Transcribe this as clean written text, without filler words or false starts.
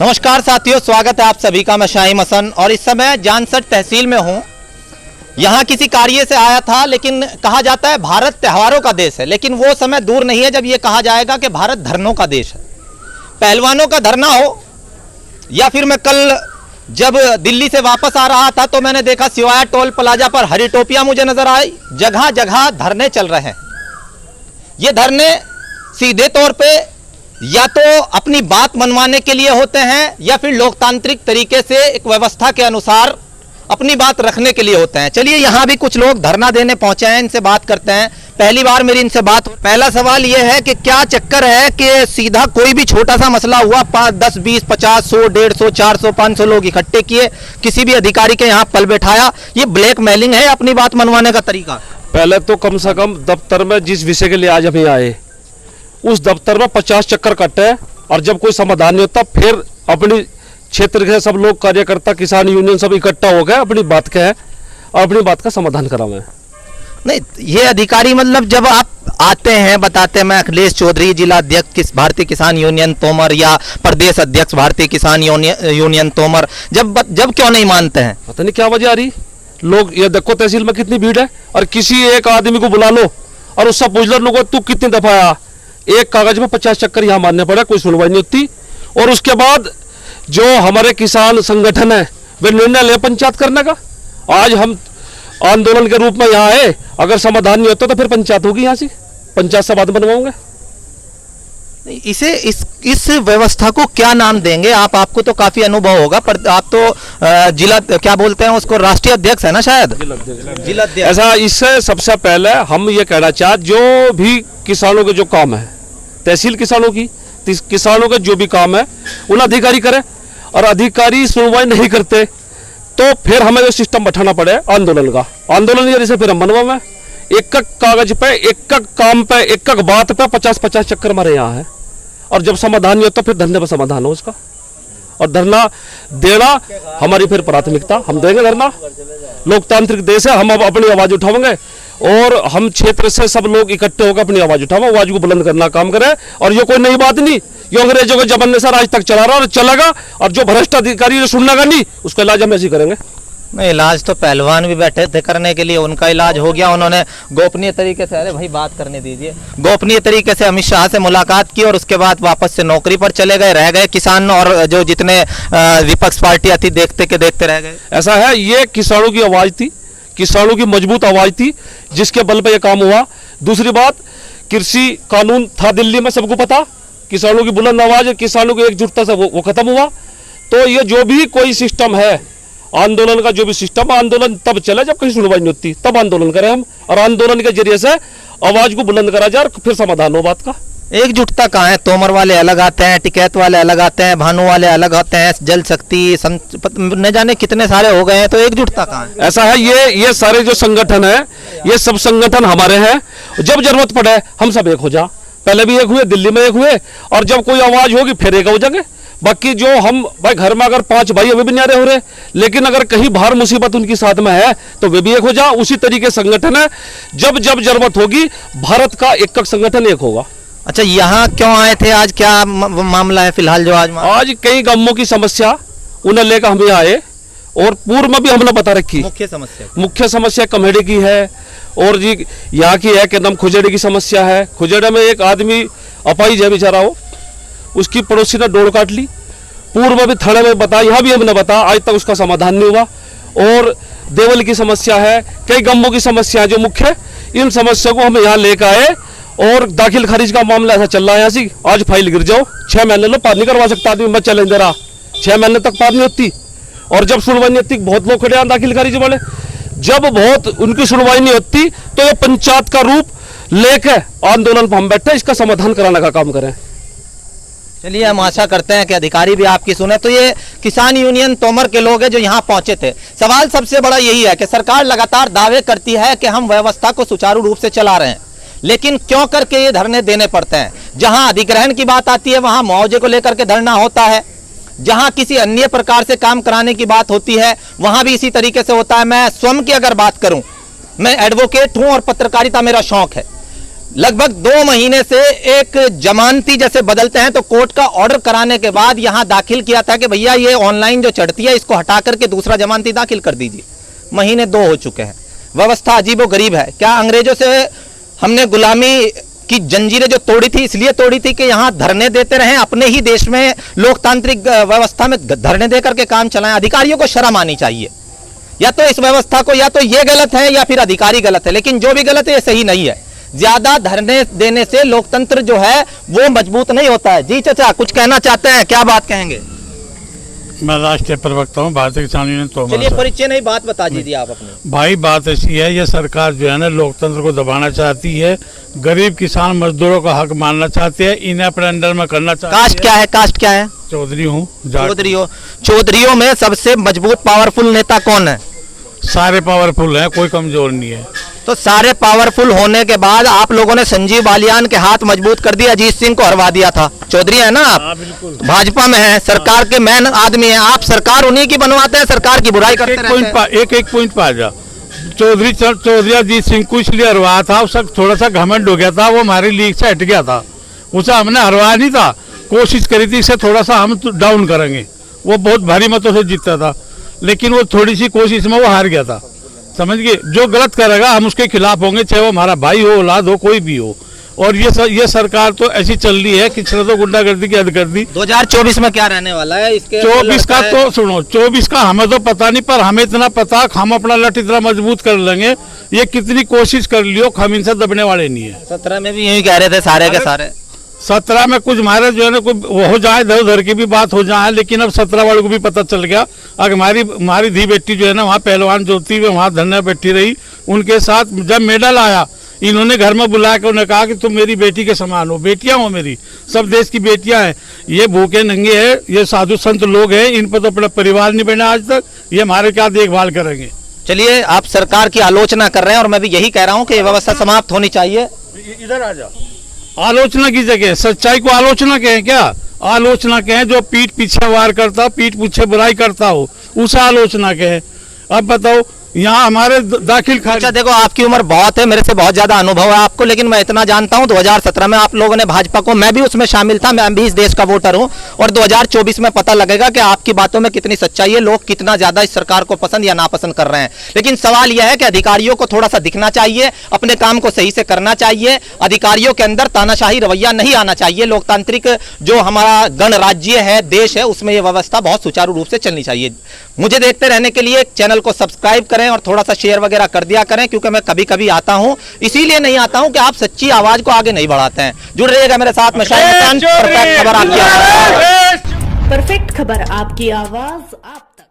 नमस्कार साथियों, स्वागत है आप सभी का। मैं शाहिम हसन और इस समय जानसठ तहसील में हूँ। यहाँ किसी कार्य से आया था, लेकिन कहा जाता है भारत त्योहारों का देश है, लेकिन वो समय दूर नहीं है जब ये कहा जाएगा कि भारत धरनों का देश है। पहलवानों का धरना हो या फिर मैं कल जब दिल्ली से वापस आ रहा था तो मैंने देखा सिवाया टोल प्लाजा पर हरी टोपियाँ मुझे नजर आई। जगह जगह धरने चल रहे हैं। ये धरने सीधे तौर पे या तो अपनी बात मनवाने के लिए होते हैं या फिर लोकतांत्रिक तरीके से एक व्यवस्था के अनुसार अपनी बात रखने के लिए होते हैं। चलिए, यहाँ भी कुछ लोग धरना देने पहुंचे हैं, इनसे बात करते हैं। पहली बार मेरी इनसे बात हो। पहला सवाल यह है कि क्या चक्कर है कि सीधा कोई भी छोटा सा मसला हुआ 5, 10, 20, 50, 100, 150, 400, 500 लोग इकट्ठे किए, किसी भी अधिकारी के यहाँ पल बैठाया, ये ब्लैक मेलिंग है अपनी बात मनवाने का तरीका? पहले तो कम से कम दफ्तर में जिस विषय के लिए आज हम आए उस दफ्तर में 50 चक्कर कटे, और जब कोई समाधान नहीं होता फिर अपनी क्षेत्र के सब लोग कार्यकर्ता किसान यूनियन सब इकट्ठा हो गए अपनी बात कहे और अपनी बात का समाधान करावे। नहीं, ये अधिकारी मतलब जब आप आते हैं बताते हैं मैं अखिलेश चौधरी जिला अध्यक्ष भारतीय किसान यूनियन तोमर या प्रदेश अध्यक्ष भारतीय किसान यूनियन तोमर, जब क्यों नहीं मानते हैं? पता नहीं क्या वजह आ रही। लोग ये देखो तहसील में कितनी भीड़ है, और किसी एक आदमी को बुला लो और उससे पूछ लो लोगों तू कितनी दफा आया, एक कागज में 50 चक्कर यहाँ मारने पड़े, कोई सुनवाई नहीं होती। और उसके बाद जो हमारे किसान संगठन है वे निर्णय ले पंचायत करने का। आज हम आंदोलन के रूप में यहाँ आए, अगर समाधान नहीं होता तो फिर पंचायत होगी, यहाँ से पंचायत से बात बनवाऊंगे। इस व्यवस्था को क्या नाम देंगे आप? आपको तो काफी अनुभव होगा, पर आप तो जिला क्या बोलते हैं उसको, राष्ट्रीय अध्यक्ष है ना शायद? जिला अध्यक्ष। ऐसा इससे सबसे पहले हम ये कहना चाहते, जो भी किसानों के जो काम है, तहसील किसानों के जो भी काम है उन अधिकारी करें, और अधिकारी सुनवाई नहीं करते तो फिर हमें जो सिस्टम बैठाना पड़े आंदोलन का। आंदोलन जैसे फिर हम बनवा में एक कागज पे, एक काम पे, एक बात पे 50-50 चक्कर मारे यहाँ है, और जब समाधान नहीं होता फिर धरने पर समाधान हो उसका। और धरना देना हमारी फिर प्राथमिकता, हम देंगे धरना। लोकतांत्रिक देश है, हम अब अपनी आवाज उठाएंगे और हम क्षेत्र से सब लोग इकट्ठे होकर अपनी आवाज उठाएंगे, आवाज को बुलंद करना काम करें। और ये कोई नई बात नहीं, ये अंग्रेजों के जमाने से आज तक चला रहा और चलेगा, और जो भ्रष्ट अधिकारी सुनना का नहीं उसका इलाज हम ऐसे करेंगे। नहीं, इलाज तो पहलवान भी बैठे थे करने के लिए, उनका इलाज हो गया। उन्होंने गोपनीय तरीके से, अरे भाई बात करने दीजिए, गोपनीय तरीके से अमित शाह से मुलाकात की और उसके बाद वापस से नौकरी पर चले गए, रह गए। किसान और जो जितने विपक्ष पार्टियां थी देखते के देखते रह गए। ऐसा है, ये किसानों की आवाज थी, किसानों की मजबूत आवाज थी, जिसके बल पे ये काम हुआ। दूसरी बात, कृषि कानून था दिल्ली में, सबको पता, किसानों की बुलंद आवाज, किसानों की एकजुटता से वो खत्म हुआ। तो ये जो भी कोई सिस्टम है आंदोलन का, जो भी सिस्टम, आंदोलन तब चले जब कहीं सुनवाई नहीं होती, तब आंदोलन करें हम, और आंदोलन के जरिए से आवाज को बुलंद करा जाए, फिर समाधान हो बात का। एकजुटता कहाँ है? तोमर वाले अलग आते हैं, टिकैत वाले अलग आते हैं, भानु वाले अलग आते हैं, जल शक्ति न जाने कितने सारे हो गए हैं, तो एकजुटता कहाँ है? ऐसा है, ये सारे जो संगठन है, ये सब संगठन हमारे हैं। जब जरूरत पड़े हम सब एक हो जा, पहले भी एक हुए, दिल्ली में एक हुए, और जब कोई आवाज होगी फिर एक हो जाएंगे। बाकी जो हम भाई घर में अगर 5 भाई वे भी न्यारे हो रहे, लेकिन अगर कहीं बाहर मुसीबत उनकी साथ में है तो वे भी एक हो जा। उसी तरीके संगठन है, जब जब जरूरत होगी भारत का एक संगठन एक होगा। अच्छा, यहाँ क्यों आए थे आज? क्या मामला है फिलहाल जो आज कई गांवों की समस्या उन्हें लेकर हम यहाँ आए, और पूर्व में भी हमने बता रखी। मुख्य समस्या कमेड़ी की है, और जी यहाँ की है कि नाम खुजेड़े की समस्या है। खुजेड़े में एक आदमी अपाहिज है बेचारा, हो उसकी पड़ोसी ने डोर काट ली। पूर्व में थाने में बता, यहाँ भी हमने बता, आज तक उसका समाधान नहीं हुआ। और देवल की समस्या है, कई गांवों की समस्या है जो मुख्य, इन समस्या को हम यहाँ लेकर आए। और दाखिल खारिज का मामला ऐसा चल रहा है, ऐसी आज फाइल गिर जाओ 6 महीने लो पार नहीं करवा सकता आदमी, मैं चैलेंज दे रहा, 6 महीने तक पार नहीं होती। और जब सुनवाई नहीं होती, बहुत लोग खड़े हैं दाखिल खारिज वाले, जब बहुत उनकी सुनवाई नहीं होती तो ये पंचायत का रूप लेकर आंदोलन पर हम बैठे, इसका समाधान कराने का काम करें। चलिए, हम आशा करते हैं कि अधिकारी भी आपकी सुने। तो ये किसान यूनियन तोमर के लोग हैं जो यहाँ पहुंचे थे। सवाल सबसे बड़ा यही है कि सरकार लगातार दावे करती है कि हम व्यवस्था को सुचारू रूप से चला रहे हैं, लेकिन क्यों करके ये धरने देने पड़ते हैं? जहां अधिग्रहण की बात आती है वहां मुआवजे को लेकर के धरना होता है, जहां किसी अन्य प्रकार से काम कराने की बात होती है वहां भी इसी तरीके से होता है। मैं स्वयं की अगर बात करूं, मैं एडवोकेट हूं और पत्रकारिता मेरा शौक है। लगभग 2 महीने से एक जमानती जैसे बदलते हैं तो कोर्ट का ऑर्डर कराने के बाद यहां दाखिल किया था कि भैया ये ऑनलाइन जो चढ़ती है इसको हटा करके दूसरा जमानती दाखिल कर दीजिए। महीने 2 हो चुके हैं। व्यवस्था अजीबोगरीब है। क्या अंग्रेजों से हमने गुलामी की जंजीरें जो तोड़ी थी इसलिए तोड़ी थी कि यहां धरने देते रहे? अपने ही देश में लोकतांत्रिक व्यवस्था में धरने दे करके काम चलाएं। अधिकारियों को शर्म आनी चाहिए। या तो इस व्यवस्था को, या तो ये गलत है या फिर अधिकारी गलत है, लेकिन जो भी गलत है ये सही नहीं है। ज्यादा धरने देने से लोकतंत्र जो है वो मजबूत नहीं होता है। जी चाचा, कुछ कहना चाहते हैं? क्या बात कहेंगे? मैं राष्ट्रीय प्रवक्ता हूँ भारतीय किसान यूनियन तोमर। चलिए परिचय नहीं, बात बता दीजिए आप अपने। भाई बात ऐसी है, ये सरकार जो है ना लोकतंत्र को दबाना चाहती है, गरीब किसान मजदूरों का हक मानना चाहती है, इन्हें अपने अंडर में करना चाहती है। कास्ट क्या है? कास्ट क्या है? चौधरी हूँ। चौधरियों में सबसे मजबूत पावरफुल नेता कौन है? सारे पावरफुल हैं, कोई कमजोर नहीं है। तो सारे पावरफुल होने के बाद आप लोगों ने संजीव बालियान के हाथ मजबूत कर दिया, अजीत सिंह को हरवा दिया था। चौधरी है ना आप? बिल्कुल। भाजपा में है, सरकार के मैन आदमी हैं आप। सरकार उन्हीं की बनवाते हैं, सरकार की बुराई करते रहते हैं। एक पॉइंट पे आ जा। चौधरी अजीत सिंह को इसलिए हरवाया था, उसका थोड़ा सा घमंड हो गया था, वो हमारी लीग से हट गया था। उसे हमने हरवाया नहीं था, कोशिश करी थी इसे थोड़ा सा हम डाउन करेंगे। वो बहुत भारी मतों से जीतता था, लेकिन वो थोड़ी सी कोशिश में वो हार गया था। समझ गए? जो गलत करेगा हम उसके खिलाफ होंगे, चाहे वो हमारा भाई हो, औलाद हो, कोई भी हो। और ये सरकार तो ऐसी चल रही है कि तो गुंडागर्दी की हद कर दी। 2024 में क्या रहने वाला है इसके? 24 का तो सुनो, 24 का हमें तो पता नहीं, पर हमें इतना पता हम अपना लट इतना मजबूत कर लेंगे। ये कितनी कोशिश कर लियो, हम इनसे दबने वाले नहीं है। 17 में भी यही कह रहे थे सारे के सारे। 17 में कुछ हमारे जो है ना कोई हो जाए, इधर उधर की भी बात हो जाए, लेकिन अब 17 वालों को भी पता चल गया। अगर हमारी धी बेटी जो है ना वहाँ पहलवान ज्योति हुए वहाँ धरना बैठी रही, उनके साथ जब मेडल आया इन्होंने घर में बुला कर उन्होंने कहा कि तुम मेरी बेटी के समान हो, बेटियां हो मेरी, सब देश की बेटियां हैं। ये भूखे नंगे हैं, ये साधु संत लोग हैं, इन पर तो अपना परिवार नहीं बना आज तक, ये हमारे क्या देखभाल करेंगे। चलिए, आप सरकार की आलोचना कर रहे हैं और मैं भी यही कह रहा हूँ कि ये व्यवस्था समाप्त होनी चाहिए। इधर आ जाओ। आलोचना की जगह सच्चाई को आलोचना कहें क्या? आलोचना कहें जो पीठ पीछे वार करता हो, पीठ पीछे बुराई करता हो, उसे आलोचना कहें। अब बताओ यहाँ हमारे दाखिल खारिज। अच्छा देखो, आपकी उम्र बहुत है, मेरे से बहुत ज्यादा अनुभव है आपको, लेकिन मैं इतना जानता हूँ 2017 में आप लोगों ने भाजपा को, मैं भी उसमें शामिल था, मैं भी इस देश का वोटर हूँ, और 2024 में पता लगेगा कि आपकी बातों में कितनी सच्चाई है, लोग कितना ज्यादा इस सरकार को पसंद या नापसंद कर रहे हैं। लेकिन सवाल यह है कि अधिकारियों को थोड़ा सा दिखना चाहिए, अपने काम को सही से करना चाहिए। अधिकारियों के अंदर तानाशाही रवैया नहीं आना चाहिए। लोकतांत्रिक जो हमारा गणराज्य है, देश है, उसमें यह व्यवस्था बहुत सुचारू रूप से चलनी चाहिए। मुझे देखते रहने के लिए चैनल को सब्सक्राइब करें और थोड़ा सा शेयर वगैरह कर दिया करें, क्योंकि मैं कभी कभी आता हूं, इसीलिए नहीं आता हूं कि आप सच्ची आवाज को आगे नहीं बढ़ाते हैं। जुड़ रहिएगा मेरे साथ में। परफेक्ट खबर आपकी आवाज। परफेक्ट खबर आपकी आवाज आप तक।